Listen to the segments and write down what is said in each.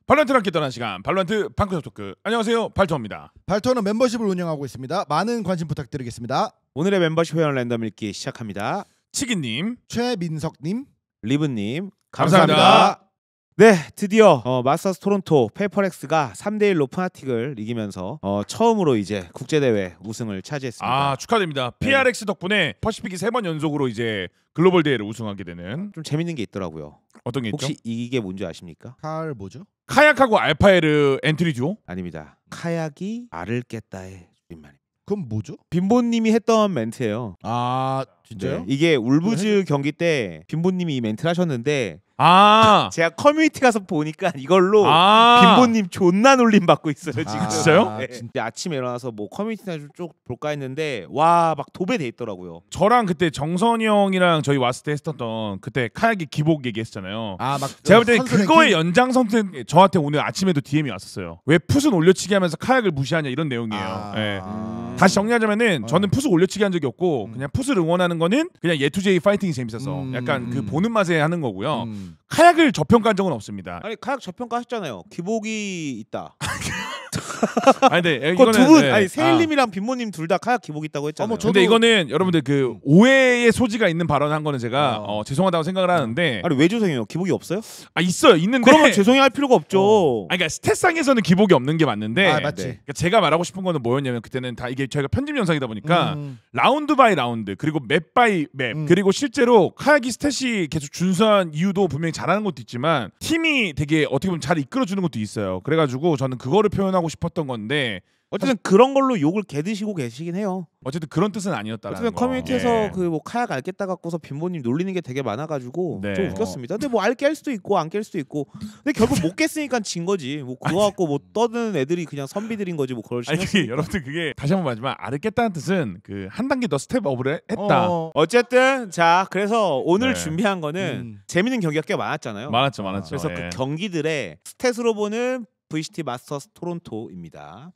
발로란트랑 함께 떠나는 시간 발로란트 방크적 토크. 안녕하세요, 발토입니다. 발토는 멤버십을 운영하고 있습니다. 많은 관심 부탁드리겠습니다. 오늘의 멤버십 회원 랜덤 읽기 시작합니다. 치기님, 최민석님, 리브님 감사합니다. 네, 드디어 마스터스 토론토 페이퍼렉스가 3대1로 푸나틱을 이기면서 처음으로 이제 국제대회 우승을 차지했습니다. 아, 축하드립니다. PRX 덕분에 퍼시픽이 3번 연속으로 이제 글로벌 대회를 우승하게 되는. 좀 재밌는 게 있더라고요. 어떤 게 있죠? 혹시 이게 뭔지 아십니까? 칼 뭐죠? 카약하고 알파에르 엔트리 듀오? 아닙니다. 카약이 알을 깼다의 줄임말입니다. 그럼 뭐죠? 빈보님이 했던 멘트예요. 아 진짜요? 네, 이게 울부즈 경기 때 빈보님이 이 멘트를 하셨는데 아, 제가 커뮤니티 가서 보니까 이걸로 아, 빈보님 존나 놀림 받고 있어요 지금. 아, 진짜요? 네. 근데 아침에 일어나서 뭐 커뮤니티나 좀 볼까 했는데 와 막 도배돼 있더라고요. 저랑 그때 정선이 형이랑 저희 왔을 때 했었던 그때 카약의 기복 얘기했잖아요. 아막 제가 볼 때는 그거의 연장선택. 저한테 오늘 아침에도 DM이 왔었어요. 왜 풋은 올려치기 하면서 카약을 무시하냐 이런 내용이에요. 예. 다시 정리하자면은 저는 풋을 올려치기 한 적이 없고 그냥 풋을 응원하는 거는 그냥 예투제이 파이팅이 재밌어서 약간 그 보는 맛에 하는 거고요. 카약을 저평가한 적은 없습니다. 아니 카약 저평가 하셨잖아요. 기복이 있다. 아니 근데 그 이거는 두 분 네. 아니 세일님이랑 빈모님 둘 다 카약 기복 있다고 했잖아요. 근데 이거는 여러분들 그 오해의 소지가 있는 발언한 거는 제가 죄송하다고 생각을 하는데 아니 왜 죄송해요? 기복이 없어요? 있어요. 있는데 그러면 죄송해할 필요가 없죠. 아니, 그러니까 스탯상에서는 기복이 없는 게 맞는데 아 맞지. 그러니까 제가 말하고 싶은 거는 뭐였냐면 그때는 다 이게 저희가 편집 영상이다 보니까 라운드 바이 라운드 그리고 맵 바이 맵 그리고 실제로 카야기 스탯이 계속 준수한 이유도 분명히 잘하는 것도 있지만 팀이 되게 어떻게 보면 잘 이끌어주는 것도 있어요. 그래가지고 저는 그거를 표현하고 싶었던 건데 어쨌든 그런 걸로 욕을 개드시고 계시긴 해요. 어쨌든 그런 뜻은 아니었다라는 어쨌든 거. 커뮤니티에서 예. 그 뭐 카약 알겠다 갖고서 빈모님 놀리는 게 되게 많아가지고 네. 좀 웃겼습니다. 근데 뭐 알 깰 수도 있고 안 깰 수도 있고 근데 결국 못 깼으니까 진 거지. 뭐 그거 갖고 뭐 떠드는 애들이 그냥 선비들인 거지 뭐 그럴 아니 신경 그게 여러분들 그게 다시 한번 말하지만 알겠다는 뜻은 그 한 단계 더 스텝업을 했다. 어쨌든 자 그래서 오늘 네. 준비한 거는 재밌는 경기가 꽤 많았잖아요. 많았죠. 그래서 예. 그 경기들의 스탯으로 보는 VCT 마스터스 토론토입니다.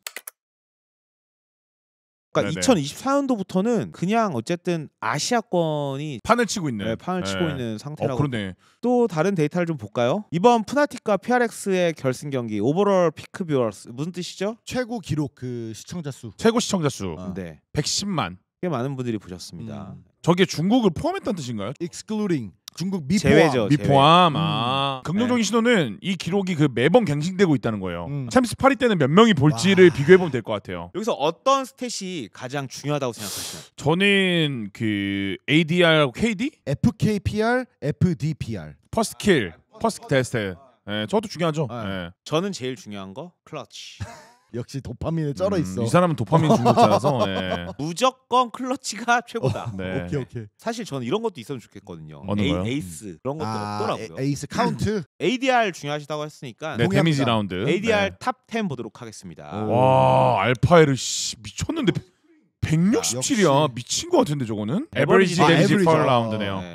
그러니까 네네. 2024년도부터는 그냥 어쨌든 아시아권이 판을 치고 있는. 판을 치고 있는 상태라고. 그러네. 또 다른 데이터를 좀 볼까요? 이번 푸나틱과 PRX의 결승 경기 오버롤 피크 뷰어스 무슨 뜻이죠? 최고 기록 그 시청자 수. 최고 시청자 수 네, 110만. 꽤 많은 분들이 보셨습니다. 저게 중국을 포함했다는 뜻인가요? excluding 중국 미포함. 제외죠. 미포함. 제외. 긍정적인 시도는 이 기록이 그 매번 갱신되고 있다는 거예요. 음. 챔스 파리 때는 몇 명이 볼지를 비교해 보면 될 것 같아요. 여기서 어떤 스탯이 가장 중요하다고 생각하시나요? 저는 그 ADR하고 KD, FKPR, FDPR. 퍼스트 킬, 퍼스트 테스트. 예, 저것도 중요하죠. 예. 저는 제일 중요한 거 클러치. 역시 도파민에 쩔어 있어. 이 사람은 도파민 중독자라서. 예. 무조건 클러치가 최고다. 네. 오케이. 사실 저는 이런 것도 있으면 좋겠거든요. 어느 거요? 에이스 그런 것도 없더라고요. 에이스 카운트. ADR 중요하시다고 했으니까 네, 동의합니다. 데미지 라운드. ADR 네. 탑 10 보도록 하겠습니다. 와, 알파에르 씨 미쳤는데 167이야. 역시. 미친 것 같은데 저거는. 에버리지 데미지 데미지. 퍼 라운드네요. 네.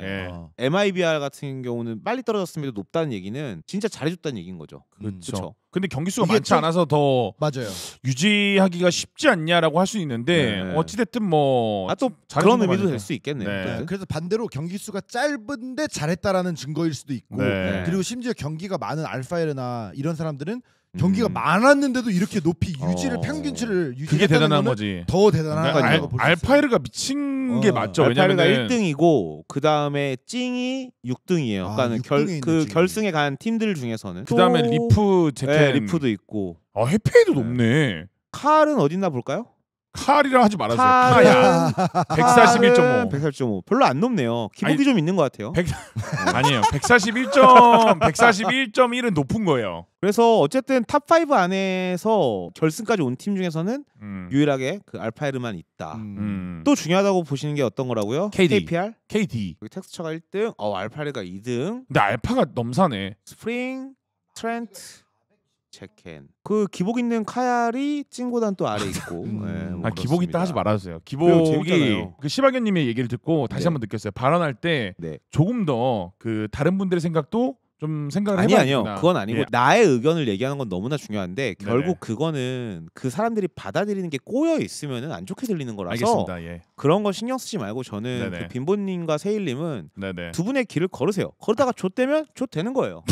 예. MIBR 같은 경우는 빨리 떨어졌음에도 높다는 얘기는 진짜 잘해줬다는 얘기인 거죠. 그렇죠. 근데 경기 수가 이게 많지 좀- 않아서 더 맞아요. 유지하기가 쉽지 않냐라고 할 수 있는데 네. 어찌 됐든 뭐 또 잘해준 그런 거 의미도 맞으니까. 될 수 있겠네요. 네. 어쨌든. 그래서 반대로 경기 수가 짧은데 잘했다라는 증거일 수도 있고 네. 그리고 심지어 경기가 많은 알파에르나 이런 사람들은 경기가 많았는데도 이렇게 높이 유지를 평균치를 그게 유지했다는 대단한 거는 거지. 더 대단한 그러니까요. 거라고 볼수 있어요. 알파에르가 미친 게 맞죠. 알파르가 왜냐면 1등이고 그 다음에 찡이 6등이에요. 아, 그러니까 6등에 있는 그 찡이. 결승에 간 팀들 중에서는 그 다음에 또- 리프 제켄, 네, 리프도 있고 해피에도 높네. 칼은 어딨나 볼까요? 칼이라 하지 말아주세요. 칼은 카야 141.5. 141.5 별로 안 높네요. 기복이 아니, 좀 있는 것 같아요. 아니에요. 141.1은 높은 거예요. 그래서 어쨌든 탑 5 안에서 결승까지 온 팀 중에서는 유일하게 그 알파에르만 있다. 또 중요하다고 보시는 게 어떤 거라고요? KD. KPR? KD. 여기 텍스처가 1등, 알파에르가 2등, 근데 알파가 넘사네. 스프링, 트렌트, 체켄. 그 기복 있는 카얄이 찡보단 또 아래 있고. 네, 뭐 기복 있다 그렇습니다. 하지 말아주세요. 그리고 기복이 재밌잖아요. 그 시바견님의 얘기를 듣고 다시 네. 한번 느꼈어요. 발언할 때 네. 조금 더 그 다른 분들의 생각도 좀 생각을 아니요. 해봐야겠구나. 그건 아니고 예. 나의 의견을 얘기하는 건 너무나 중요한데 네네. 결국 그거는 그 사람들이 받아들이는 게 꼬여 있으면은 안 좋게 들리는 거라서 알겠습니다. 예. 그런 거 신경 쓰지 말고 저는 네네. 그 빈보님과 세일님은 네네. 두 분의 길을 걸으세요. 걸다가 좆되면 좆되는 거예요.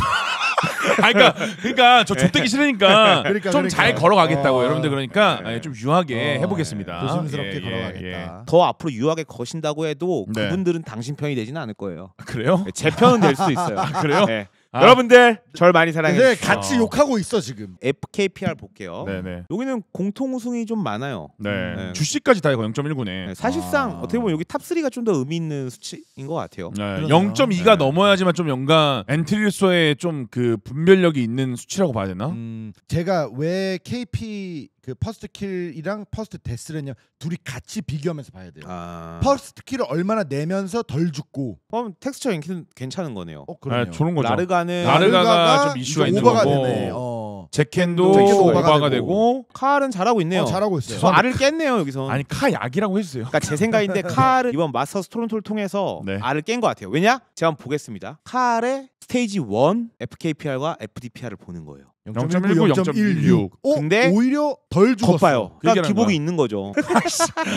그러니까 저 족대기 싫으니까 좀 잘 걸어가겠다고 여러분들 그러니까 좀 유하게 해보겠습니다. 조심스럽게 걸어가겠다. 더 앞으로 유하게 거신다고 해도 그분들은 당신 편이 되지는 않을 거예요. 그래요? 제 편은 될 수도 있어요. 그래요? 네. 여러분들 절 많이 사랑해 근데 주십시오. 같이 욕하고 있어 지금. FKPR 볼게요. 네네. 여기는 공통 우승이 좀 많아요. 네. 주식까지 다 이거 0.19네. 사실상 어떻게 보면 여기 탑3가 좀 더 의미 있는 수치인 것 같아요. 네. 0.2가 넘어야지만 좀 뭔가 엔트리로서의 좀 그 분별력이 있는 수치라고 봐야 되나? 제가 왜 KP 그 퍼스트 킬이랑 퍼스트 데스를 했냐, 둘이 같이 비교하면서 봐야 돼요. 퍼스트 킬을 얼마나 내면서 덜 죽고. 그럼 텍스처 랭킹은 괜찮은 거네요. 그러네요. 좋은 거죠. 라르가는 좀 이슈가 있는 오버가 거고. 되네. 제켄도 오버가 되고. 칼은 잘하고 있네요. 잘하고 있어요. 저 알을 깼네요 여기서. 아니 카 약이라고 해주세요. 그러니까 제 생각인데 칼은 이번 마스터스 토론토를 통해서 알을 깬 것 같아요. 왜냐? 제가 한번 보겠습니다. 칼의 스테이지 1 FKPR과 FDPR을 보는 거예요. 0.19, 0.16. 근데 오히려 덜 죽었어. 겉봐요. 그러니까 기복이 거야. 있는 거죠.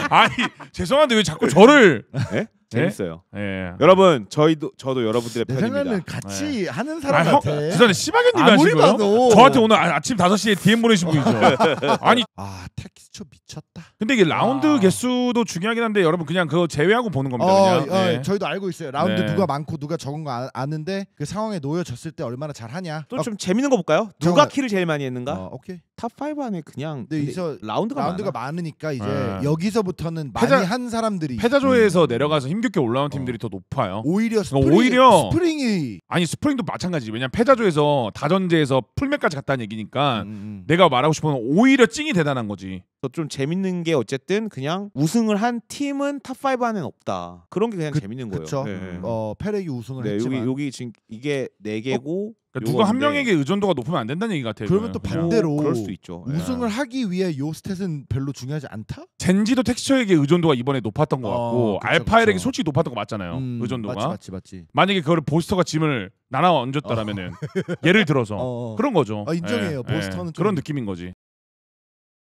아니 죄송한데 왜 자꾸 저를? 네? 재밌어요. 예. 여러분 저도 여러분들의 내 편입니다. 생각에는 같이 하는 사람 같아. 죄송한데 시바견님이 아무리 하신 거예요? 봐도. 저한테 오늘 아침 5시에 DM 보내신 분이죠. 아니 텍스처 미쳤다. 근데 이게 라운드 개수도 중요하긴 한데 여러분 그냥 그거 제외하고 보는 겁니다. 그냥. 저희도 알고 있어요. 라운드 네. 누가 많고 누가 적은 거 아는데 그 상황에 놓여졌을 때 얼마나 잘하냐. 또 좀 재밌는 거 볼까요? 누가 킬을 제일 많이 했는가? 오케이. 탑5 안에 그냥 근데 여기서 라운드가 많으니까 이제 네. 여기서부터는 패자- 많이 한 사람들이 패자조에서 내려가서 힘겹게 올라온 팀들이 더 높아요. 오히려 오히려- 스프링이 아니 스프링도 마찬가지지. 왜냐면 패자조에서 다전제에서 풀맥까지 갔다는 얘기니까 내가 말하고 싶은 건 오히려 찡이 대단한 거지. 좀 재밌는 게 어쨌든 그냥 우승을 한 팀은 탑5 안에는 없다. 그런 게 그냥 재밌는 거예요. 그렇죠. 네. 페렉이 우승을 네, 했지만 여기 지금 이게 4개고 그러니까 누가 한 명에게 의존도가 높으면 안 된다는 얘기 같아요. 그러면 또 그냥. 반대로 그럴 수도 있죠. 우승을 하기 위해 요 스탯은 별로 중요하지 않다? 젠지도 텍스처에게 의존도가 이번에 높았던 것 같고 그쵸, 알파엘에게 그쵸. 솔직히 높았던 거 맞잖아요. 의존도가. 맞지. 만약에 그걸 보스터가 짐을 나눠 얹었더라면은 예를 들어서 그런 거죠. 인정해요. 보스터는 좀- 그런 느낌인 거지.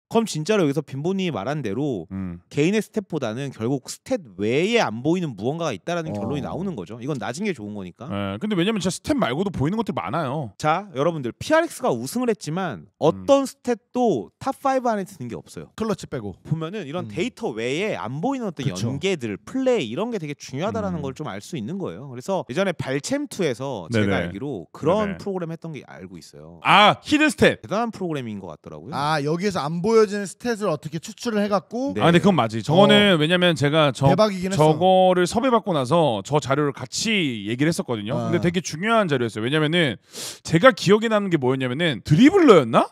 그럼 진짜로 여기서 빈보님이 말한 대로 개인의 스탯보다는 결국 스탯 외에 안 보이는 무언가가 있다라는 결론이 나오는 거죠. 이건 나중에 좋은 거니까. 근데 왜냐면 진짜 스탯 말고도 보이는 것들 많아요. 자, 여러분들 PRX가 우승을 했지만 어떤 스탯도 탑5 안에 드는 게 없어요. 클러치 빼고 보면은 이런 데이터 외에 안 보이는 어떤 그쵸. 연계들, 플레이 이런 게 되게 중요하다라는 걸 좀 알 수 있는 거예요. 그래서 예전에 발챔2에서 제가 네네. 알기로 그런 네네. 프로그램 했던 게 알고 있어요. 히든 스탯. 대단한 프로그램인 것 같더라고요. 여기에서 안 보여지는 스탯을 어떻게 추출을 해갖고 네. 근데 그건 맞지. 저거는 왜냐면 제가 대박이긴 했어. 저거를 섭외받고 나서 저 자료를 같이 얘기를 했었거든요. 근데 되게 중요한 자료였어요. 왜냐면은 제가 기억에 남는 게 뭐였냐면은 드리블러였나?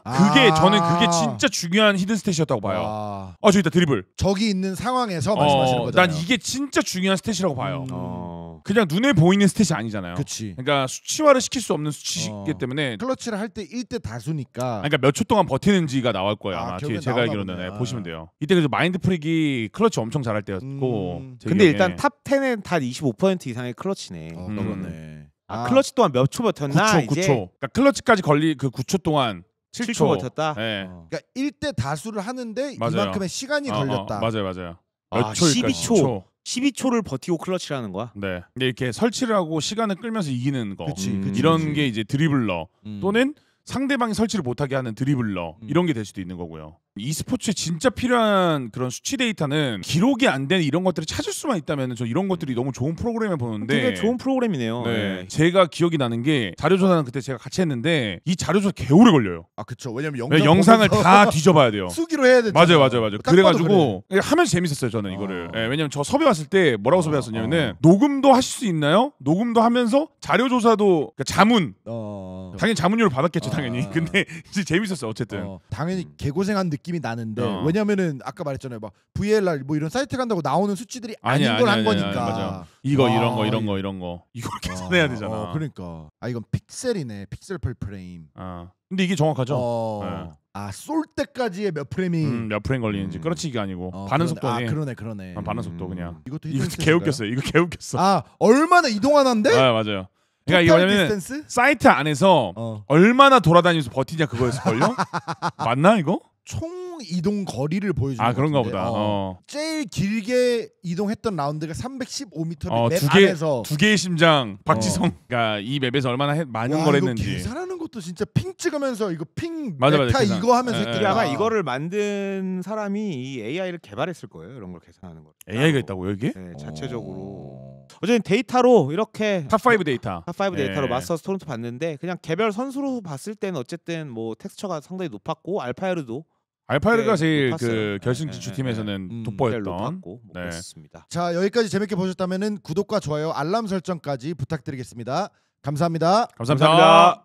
저는 그게 진짜 중요한 히든 스탯이었다고 봐요. 저기 있다 드리블. 적이 있는 상황에서 말씀하시는 거잖아요. 난 이게 진짜 중요한 스탯이라고 봐요. 그냥 눈에 보이는 스탯이 아니잖아요. 그치. 그러니까 수치화를 시킬 수 없는 수치이기 때문에. 클러치를 할 때 1대 다수니까. 그러니까 몇 초 동안 버티는지가 나올 거예요. 아마 뒤에 결국엔 제가 나오나 알기로는 보네. 보시면 돼요. 이때 그래서 마인드 프릭이 클러치 엄청 잘할 때였고. 제 근데 기억에. 일단 탑 10은 다 25% 이상의 클러치네. 그렇네. 클러치 또한 몇 초 버텼나? 9초, 이제 9초. 그러니까 클러치까지 그 9초 동안 7초 버텼다. 네. 그러니까 1대 다수를 하는데 맞아요. 이만큼의 시간이 걸렸다. 맞아요. 아, 몇 초일까? 12초. 12초를 버티고 클러치라는 거야? 네. 근데 이렇게 설치를 하고 시간을 끌면서 이기는 거. 그치, 이런 게 이제 드리블러 또는 상대방이 설치를 못하게 하는 드리블러 이런 게 될 수도 있는 거고요. e스포츠에 진짜 필요한 그런 수치 데이터는 기록이 안 되는 이런 것들을 찾을 수만 있다면 저 이런 것들이 너무 좋은 프로그램을 보는데 되게 좋은 프로그램이네요. 네. 제가 기억이 나는 게 자료조사는 그때 제가 같이 했는데 이 자료조사 개 오래 걸려요. 그쵸. 왜냐면 영상을 다 뒤져봐야 돼요. 수기로 해야 되잖아. 맞아요. 딱 그래가지고 하면서 재밌었어요 저는 이거를. 왜냐면 저 섭외 왔을 때 뭐라고 섭외 왔었냐면은 녹음도 하실 수 있나요? 녹음도 하면서 자료조사도 그러니까 자문. 당연히 자문료를 받았겠죠 당연히. 근데 이제 재밌었어요 어쨌든. 당연히 개고생한 느낌이 나는데 왜냐면은 아까 말했잖아요. 막 VLR 뭐 이런 사이트 간다고 나오는 수치들이 아닌 걸 한 거니까. 맞아. 이거 이런 거 이걸 계산해야 되잖아. 그러니까 이건 픽셀이네. 픽셀 per 프레임. 근데 이게 정확하죠. 쏠 때까지의 몇 프레임이 몇 프레임 걸리는지 끌어치기가 아니고 반응 속도니. 그러네. 반응 속도 그냥. 이것도 개웃겼어요. 이거 개웃겼어. 얼마나 이동하는데? 맞아요. 그러니까 이거 뭐냐면 사이트 안에서 얼마나 돌아다니면서 버티냐 그거였을걸요? 맞나 이거? 총 이동 거리를 보여주는 그런가 같은데. 보다. 제일 길게 이동했던 라운드가 315m 맵 안에서 두 개의 심장 박지성. 그러니까 이 맵에서 얼마나 많은 걸 했는지. 계산하는 것도 진짜 핑 찍으면서 이거 핑 맞아, 메타 계산. 이거 하면서 예, 이게 했겠다. 아마 이거를 만든 사람이 이 AI를 개발했을 거예요. 이런 걸 계산하는 거. AI가 있다고 여기? 네, 자체적으로. 어쨌든 데이터로 이렇게 탑5 데이터. 탑5 데이터로 예. 마스터 스토론트 봤는데 그냥 개별 선수로 봤을 때는 어쨌든 뭐 텍스처가 상당히 높았고 알파이르도 알파이르가 네, 제일 높았어요. 그 결승 네, 진출 네, 팀에서는 네. 제일 돋보였던. 높았고 뭐 네. 그렇습니다. 자, 여기까지 재밌게 보셨다면은 구독과 좋아요, 알람 설정까지 부탁드리겠습니다. 감사합니다. 감사합니다.